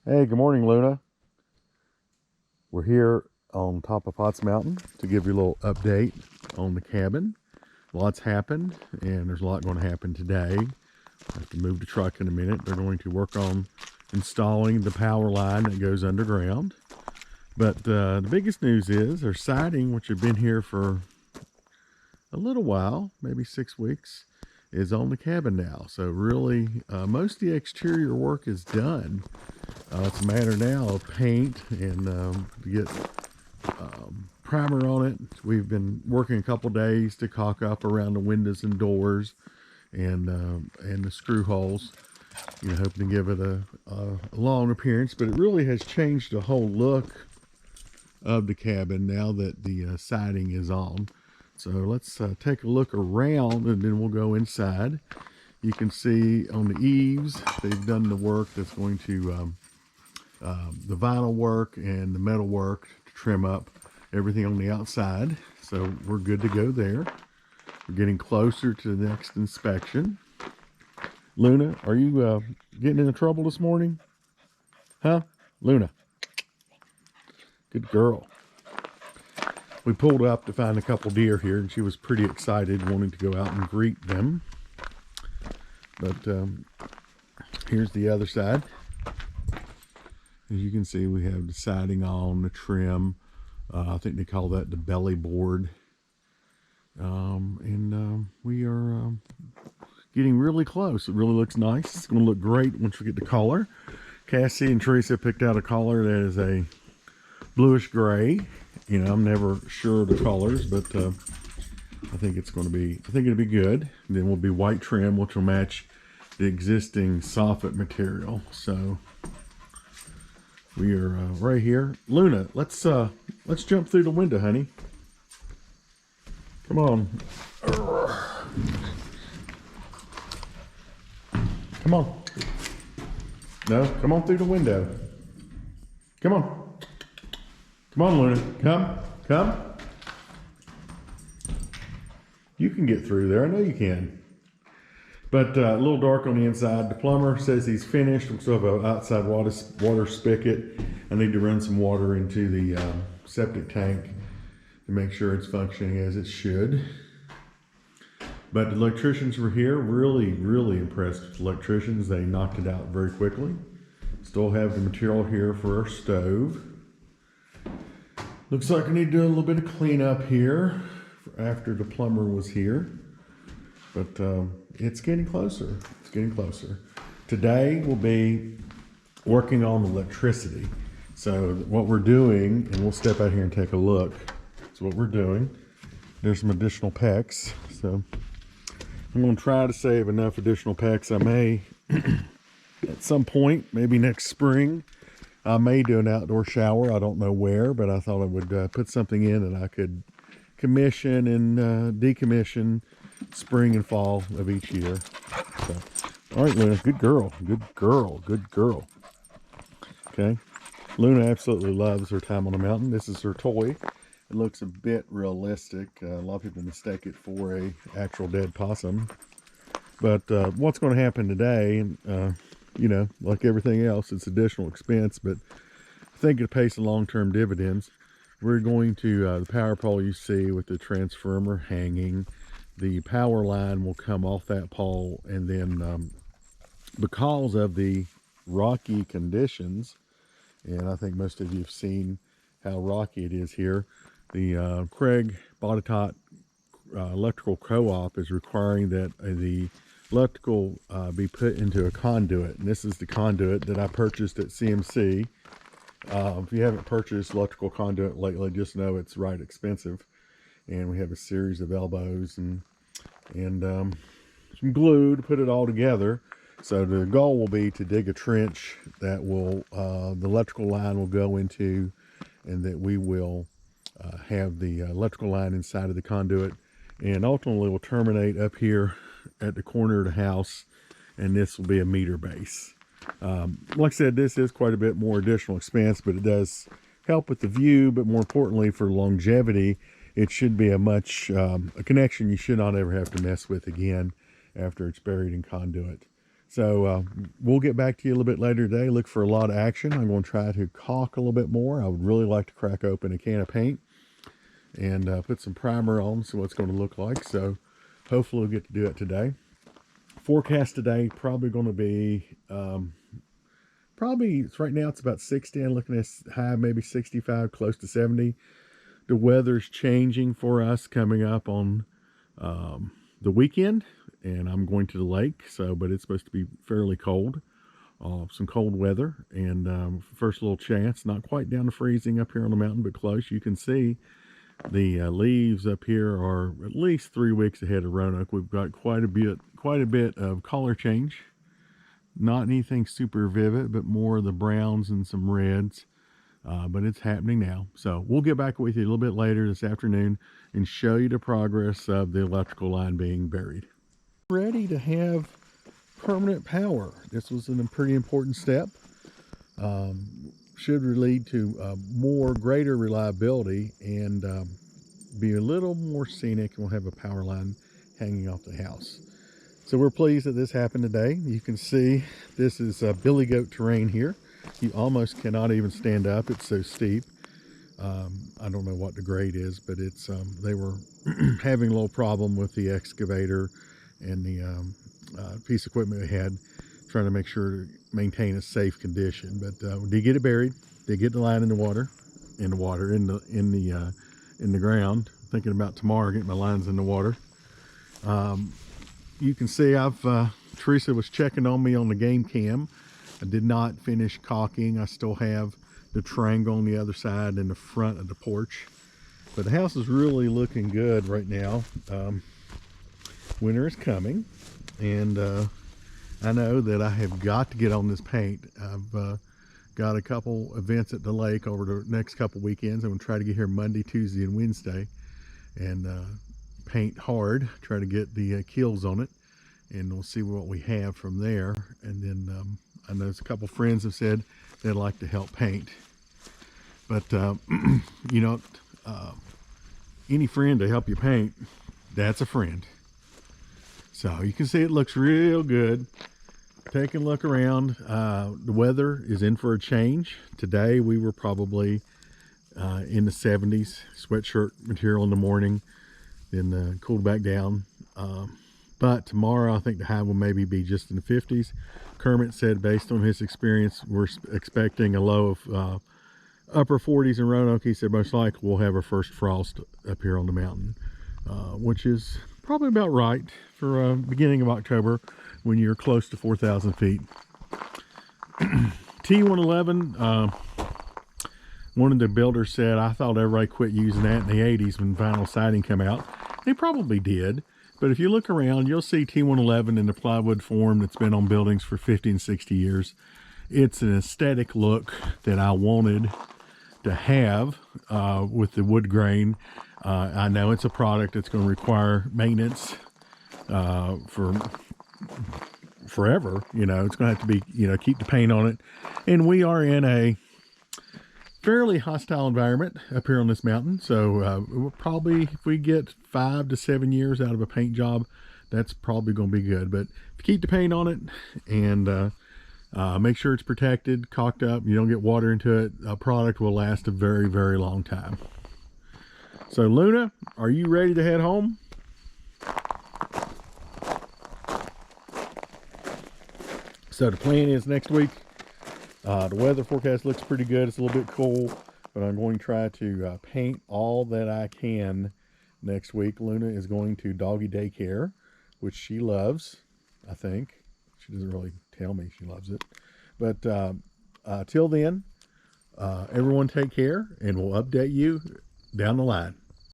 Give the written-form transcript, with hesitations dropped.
Hey, good morning, Luna. We're here on top of Potts Mountain to give you a little update on the cabin. Lots happened, and there's a lot going to happen today. I have to move the truck in a minute. They're going to work on installing the power line that goes underground. But the biggest news is their siding, which had been here for a little while, maybe 6 weeks, is on the cabin now. So really, most of the exterior work is done. It's a matter now of paint and to get primer on it. We've been working a couple days to caulk up around the windows and doors and the screw holes, hoping to give it a long appearance. But it really has changed the whole look of the cabin now that the siding is on. So let's take a look around, and then we'll go inside. You can see on the eaves they've done the work that's going to the vinyl work and the metal work to trim up everything on the outside. So we're good to go there. We're getting closer to the next inspection. Luna, are you getting into trouble this morning? Huh? Luna. Good girl. We pulled up to find a couple deer here, and she was pretty excited, wanting to go out and greet them. But here's the other side. As you can see, we have the siding on, the trim. I think they call that the belly board. We are getting really close. It really looks nice. It's going to look great once we get the color. Cassie and Teresa picked out a color that is a bluish gray. I'm never sure of the colors, but I think it's going to be, I think it'll be good. And then will be white trim, which will match the existing soffit material. So we are right here. Luna, let's jump through the window, honey. Come on. Come on. No, come on through the window. Come on. Come on, Luna. Come. You can get through there. I know you can. But a little dark on the inside. The plumber says he's finished. We still have an outside water spigot. I need to run some water into the septic tank to make sure it's functioning as it should. But the electricians were here. Really, really impressed with the electricians. They knocked it out very quickly. Still have the material here for our stove. Looks like I need to do a little bit of cleanup here after the plumber was here. But it's getting closer. It's getting closer. Today we'll be working on electricity. So what we're doing, and we'll step out here and take a look. That's what we're doing. There's some additional PEX. So I'm going to try to save enough additional PEX. I may, at some point, maybe next spring, I may do an outdoor shower. I don't know where, but I thought I would put something in that I could commission and decommission spring and fall of each year. So, all right, Luna, good girl, good girl, good girl. Okay, Luna absolutely loves her time on the mountain. This is her toy. It looks a bit realistic. A lot of people mistake it for a actual dead possum. But what's going to happen today, like everything else, it's additional expense, but I think it pays some long-term dividends. We're going to, the power pole you see with the transformer hanging, the power line will come off that pole, and then because of the rocky conditions, and I think most of you have seen how rocky it is here, the Craig Botetourt Electrical Co-op is requiring that the electrical be put into a conduit, and this is the conduit that I purchased at CMC. If you haven't purchased electrical conduit lately, just know it's right expensive. And we have a series of elbows and some glue to put it all together. So the goal will be to dig a trench that will the electrical line will go into, and that we will have the electrical line inside of the conduit, and ultimately will terminate up here at the corner of the house, and this will be a meter base. Like I said, this is quite a bit more additional expense, but it does help with the view. But more importantly, for longevity, it should be a connection you should not ever have to mess with again after it's buried in conduit. So we'll get back to you a little bit later today. Look for a lot of action. I'm going to try to caulk a little bit more. I would really like to crack open a can of paint and put some primer on, see what it's going to look like. So hopefully we'll get to do it today. Forecast today probably going to be probably right now it's about 60. I'm looking at high maybe 65, close to 70. The weather's changing for us coming up on the weekend, and I'm going to the lake, but it's supposed to be fairly cold. Some cold weather, and first little chance, not quite down to freezing up here on the mountain, but close. You can see the leaves up here are at least 3 weeks ahead of Roanoke. We've got quite a bit of color change. Not anything super vivid, but more of the browns and some reds. But it's happening now. So we'll get back with you a little bit later this afternoon and show you the progress of the electrical line being buried. Ready to have permanent power. This was a pretty important step. Should lead to greater reliability and be a little more scenic. We'll have a power line hanging off the house. So we're pleased that this happened today. You can see this is billy goat terrain here. You almost cannot even stand up. It's so steep. I don't know what the grade is, but it's they were having a little problem with the excavator and the piece of equipment they had, trying to make sure to maintain a safe condition. But we did get it buried. Did get the line in the ground. Thinking about tomorrow getting my lines in the water. You can see Teresa was checking on me on the game cam. I did not finish caulking. I still have the triangle on the other side in the front of the porch. But the house is really looking good right now. Winter is coming, and I know that I have got to get on this paint. I've got a couple events at the lake over the next couple weekends. I'm going to try to get here Monday, Tuesday, and Wednesday and paint hard, try to get the keels on it, and we'll see what we have from there. And then I know a couple friends have said they'd like to help paint, but you know, any friend to help you paint, that's a friend. So you can see it looks real good. Take a look around. The weather is in for a change. Today we were probably in the 70s, sweatshirt material in the morning, then cooled back down. But tomorrow I think the high will maybe be just in the 50s. Kermit said based on his experience, we're expecting a low of upper 40s in Roanoke. He said most likely we'll have our first frost up here on the mountain, which is probably about right for beginning of October when you're close to 4,000 feet. T111, one of the builders said, I thought everybody quit using that in the 80s when vinyl siding came out. They probably did. But if you look around, you'll see T111 in the plywood form that's been on buildings for 50 and 60 years. It's an aesthetic look that I wanted to have with the wood grain. I know it's a product that's going to require maintenance for forever. You know, it's going to have to be, you know, keep the paint on it. And we are in a fairly hostile environment up here on this mountain, so we'll probably, if we get 5 to 7 years out of a paint job, that's probably going to be good. But if you keep the paint on it and make sure it's protected, caulked up, you don't get water into it, a product will last a very, very long time. So Luna, are you ready to head home? So the plan is next week, the weather forecast looks pretty good. It's a little bit cool, but I'm going to try to paint all that I can next week. Luna is going to doggy daycare, which she loves, I think. She doesn't really tell me she loves it. But till then, everyone take care, and we'll update you down the line.